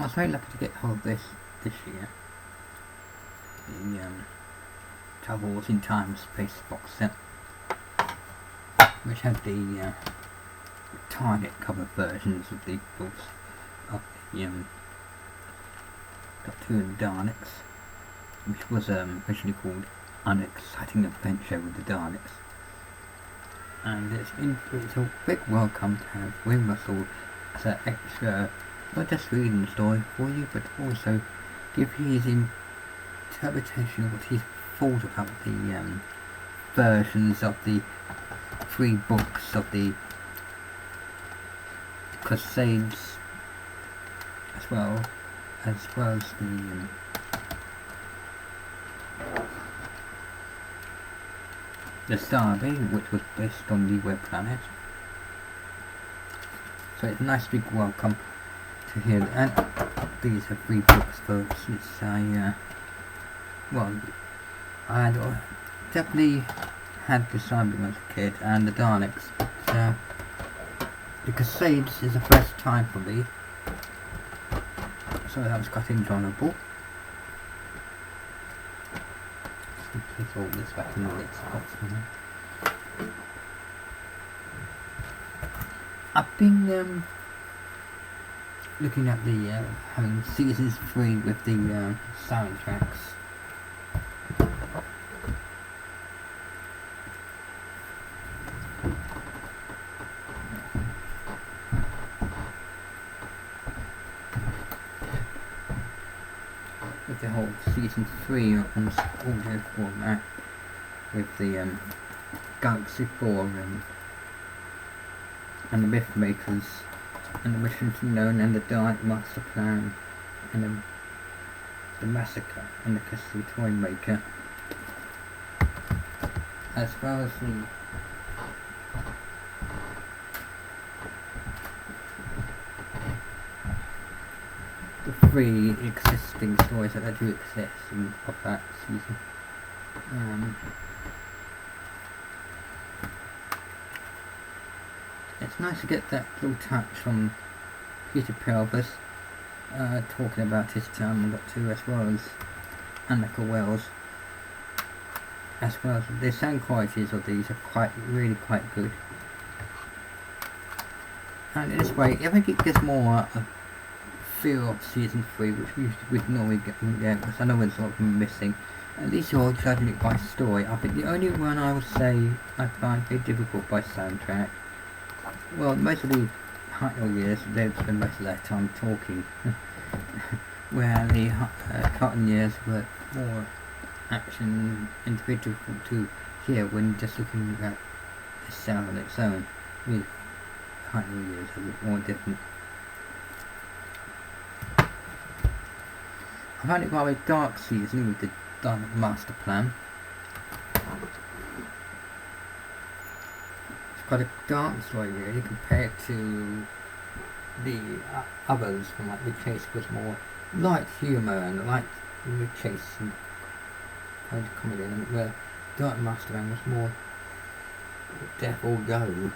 I was very lucky to get hold of this year. The Travels in Time Space box set, which had the Target cover versions of the books of the Doctor Who and Daleks, which was originally called Unexciting Adventure with the Daleks. And it's a big welcome to have Wayne Russell as an extra, not just reading the story for you, but also give you his interpretation of what he thought about the versions of the 3 books of the Crusades, as well as the Starbase, which was based on the Web Planet. So it's a nice big welcome to hear that. And these are 3 books for since I definitely had the Starbase as a kid and the Daleks. So the Crusades is the first time for me, so that was quite enjoyable. Let's all this back in the next box now. I've been looking at the having seasons 3 with the soundtracks. With the whole season 3 on audio format, with the Galaxy 4 and the Mythmakers and the Mission to Known and the Dalek Master Plan and the Massacre and the Castle Toy Maker, as well as the 3 existing stories that do exist of that season. It's nice to get that little touch from Peter Pelvis talking about his time on Doctor Who, as well as Anneka Wells, as well as the sound qualities of these are really quite good. And in this way, I think it gives more a feel of season 3, which we normally get, because I know it's sort of missing. At least you're judging it by story. I think the only one I would say I find very difficult by soundtrack, well, most of the Hucknall years, they've spent most of their time talking, where the Cotton years were more action and difficult to hear when just looking at the sound on its own. With Hucknall years, a bit more different. I found it rather dark season with the Dalek Master Plan. It's quite a dark story really, compared to the others, from like The Chase was more light humour and light The Chase and kind of comedy, and where Dalek Master Plan was more death or go.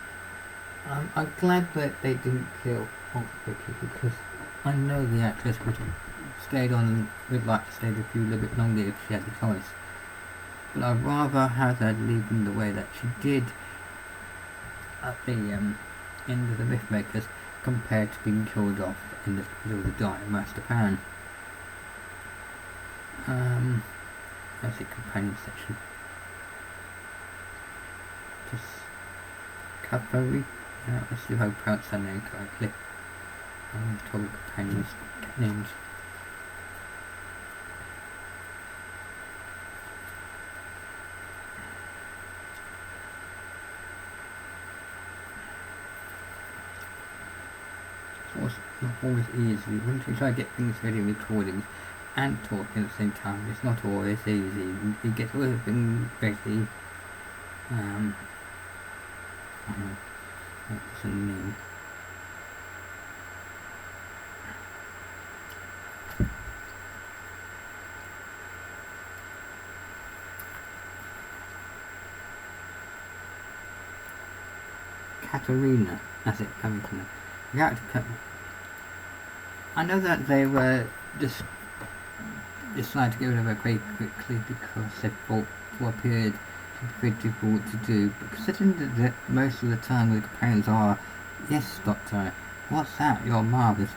I'm glad that they didn't kill Honk Vicky, because I know the actress would have stayed on and would like to stay with you a little bit longer if she had the choice. But I'd rather have her leave in the way that she did at the end of the Mythmakers, compared to being killed off in the middle of the Dalek Master Plan. That's the companion section. Just Cavalry. Let's see if I pronounce her name correctly. I'm talking companions names. It's not always easy. When you try to get things ready, recordings and talking at the same time, it's not always easy. You get everything ready. What's her name? Katerina, as it comes from the character. I know that they were just decided to get rid of it very quickly because they thought for a period it would be very difficult to do. But considering that most of the time the companions are, yes, Doctor, what's that? You're marvellous.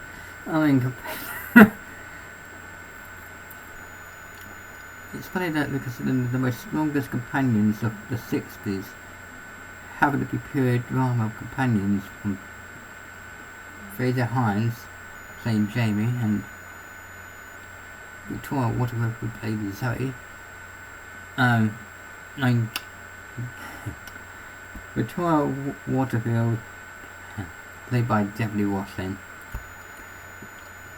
I mean, it's funny that because the most strongest companions of the 60s happen to be pure drama companions from Fraser Hines playing Jamie and Victoria Waterfield who played Zoe. Victoria Waterfield played by Debbie Roslin,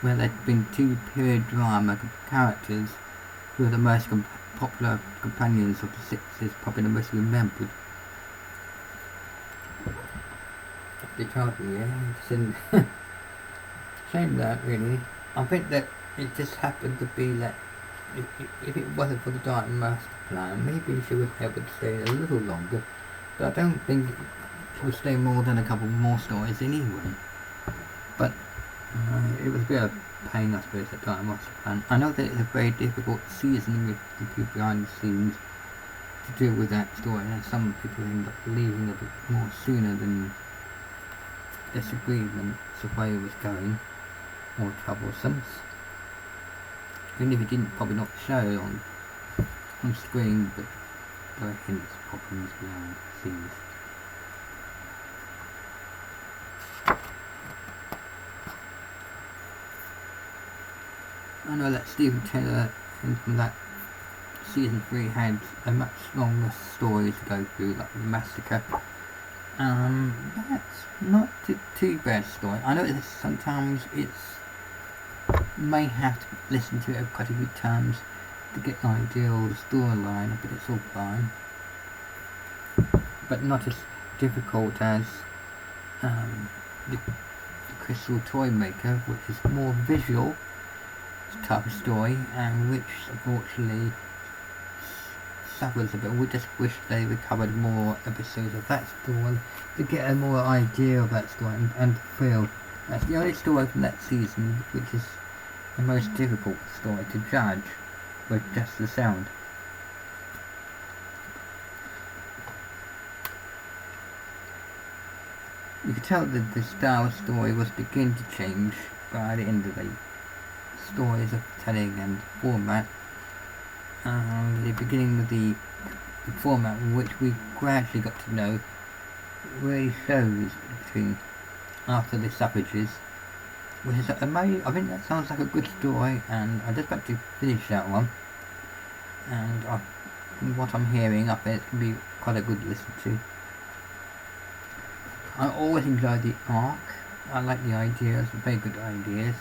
where there'd been two pure drama characters who were the most popular companions of the 60s, probably the most remembered. They told me, yeah, shame that really. I think that it just happened to be that if it wasn't for the Dark Master plan, maybe she would have able to stay a little longer. But I don't think she would stay more than a couple more stories anyway. But it was a bit of a pain, I suppose, at Dark Master plan. I know that it's a very difficult season with the people behind the scenes to deal with that story, and some people end up leaving a bit more sooner than disagreements of where it was going, or troublesome. Even if it didn't probably not show on screen, but there were hints, problems behind the scenes. I know that Stephen Taylor from that season 3 had a much longer story to go through, like the massacre. That's not too bad story. I know that sometimes may have to listen to it quite a few times to get an idea of the storyline, but it's all fine. But not as difficult as the Crystal Toy Maker, which is more visual type of story, and which unfortunately suffers a bit. We just wish they recovered more episodes of that story to get a more idea of that story and feel. That's the only story from that season which is the most difficult story to judge with just the sound. You could tell that the style of story was beginning to change by the end of the stories of telling and format. The beginning of the format which we gradually got to know really shows between after the suffrages, which is amazing. I think that sounds like a good story, and I'm just about to finish that one, and from what I'm hearing I think it's going to be quite a good listen to. I always enjoy the arc. I like the ideas, very good ideas.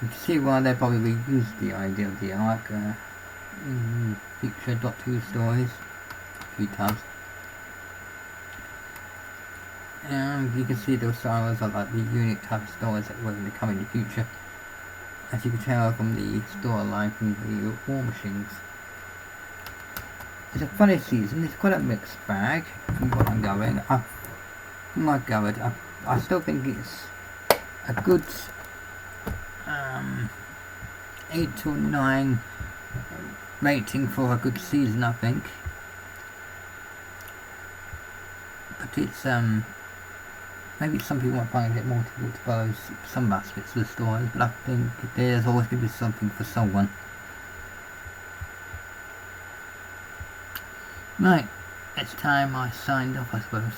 You can see why they probably reused the idea of the arc in future Doctor Who stories a few times. And you can see those styles are like the unique type of stories that were going to come in the future, as you can tell from the storyline from the War Machines. It's a funny season. It's quite a mixed bag from what I'm going. I still think it's a good 8 to 9 rating for a good season, I think. But it's maybe some people might find it a bit more difficult to follow some aspects of the story, but I think there's always going to be something for someone. Right, it's time I signed off, I suppose.